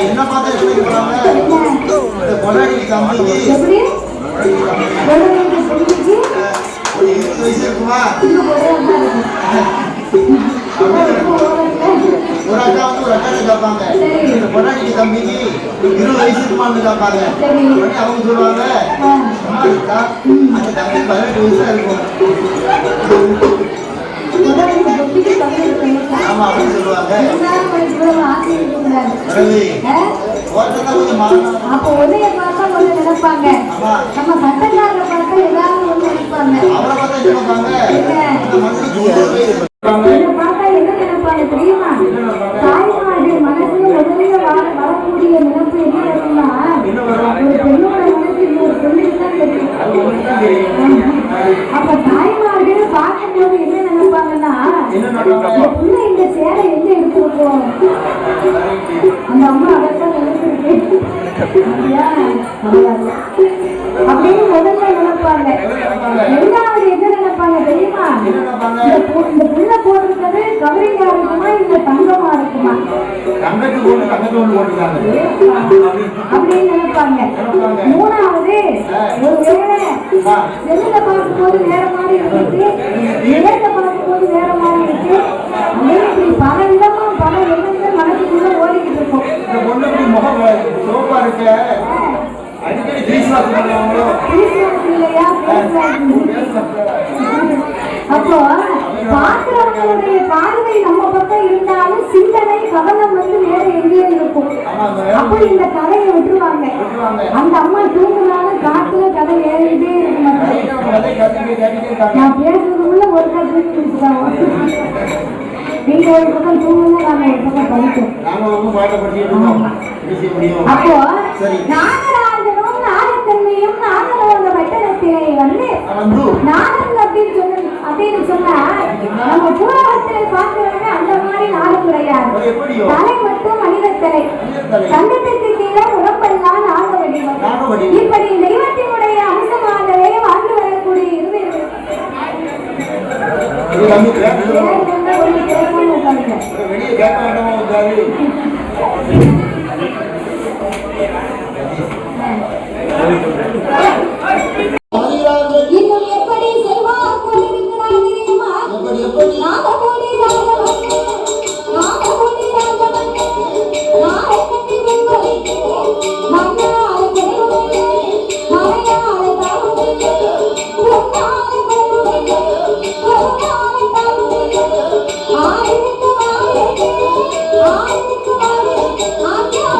என்ன பார்த்தா எப்படி பொண்டாடி தம்பிக்கு ஒரு 20 வயசு இருக்குமா? ஒரு அக்கா வந்து ஒரு அக்கா கேட்பாங்க, பொண்டாடி தம்பிக்கு 20 வயசு இருக்குமான்னு கேட்பாங்க. அவங்க சொல்லுவாங்க அந்த தம்பி 18 வயசா இருக்கும். ஆமா அப்படின்னு சொல்லுவாங்க. அப்போ உதய பார்த்தா ஒண்ணு நினைப்பாங்க, நம்ம சட்டக்காரரை பார்த்தா ஏதாவது ஒண்ணு நினைப்பாங்க. பார்த்தா என்ன நினைப்பாங்க தெரியுமா? தாய்மார்கள் மனசுல முதல்ல வரக்கூடிய நினைப்பு என்ன வரும்னா, ஒரு பெண்ணோட மனசு இன்னொரு பெண்ணுக்கு தான் தெரியும். அப்ப தாய்மார்கள் பார்க்கும்போது என்ன நினைப்பாங்கன்னா, இந்த சேலை எங்க எடுத்துருக்கோம், அந்த அம்மா அதைத்தான் நினைச்சிருக்கேன் அப்படின்னு முதல்ல நினைப்பாங்க. ரெண்டாவது என்ன நினைப்பாங்க தெரியுமா? இந்த புள்ள போட்டிருக்கிறது கவரிங்கா இருக்குமா இல்ல தங்கமா இருக்குமா அப்படின்னு நினைப்பாங்க. மூணாவது ஒருவேளை செல்லுல பார்க்கும் போது வேற மாதிரி இருக்கு, நேரத்தை பார்க்கும் போது வேற மாதிரி இருக்கு. அதே இப்படி பல விதமா பல எண்ணங்கள் மனசுக்குள்ள ஓடிக்கிட்டு இருக்கும். அப்போ பாக்குறவங்களுடைய பார்வை நம்ம பக்கம் இருந்தாலும் சிந்தனை கவனம் வந்து வேற எங்கேயும் இருக்கும். அப்போ இந்த கதையை விட்டுருவாங்க. அந்த அம்மா தூங்குனாலும் காத்துல கதை ஏறிட்டே இருக்க மாட்டேன். நான் பேசுறதுக்குள்ள ஒரு கதை முடிச்சுட்டாங்க. நீங்க ஒரு பக்கம் தூங்குனா நாம ஒரு பக்கம் படிப்போம். அப்போ நாகராஜனும் நாகத்தன்மையும் நாகரோக வட்டனத்திலே வந்து நாகன் அப்படின்னு சொன்னா நம்ம பூரகத்திலே பார்க்கிறவங்க அந்த மாதிரி நாகம் கிடையாது. தலை மட்டும் மனித தலை, சங்கத்திற்கு கீழே உடம்பெல்லாம் நாக வடிவம். இப்படி தெய்வத்தினுடைய அம்சமாகவே வாழ்ந்து வரக்கூடிய இருவர்கள் இன்னும் எப்படி செல்வார் கொண்டிருக்கிறார் தெரியுமா? நாககோடி ராஜவன், நாககோடி ராஜவன், நாகக்கட்டி வெண்மணி, மன்னார பெருமை, மலையாள தாழ்வு, பொன்னார பெருமை, பொன்னார தாழ்வு, ஆயிரத்து ஆயிரத்து ஆயிரத்து ஆயிரத்து ஆயிரத்து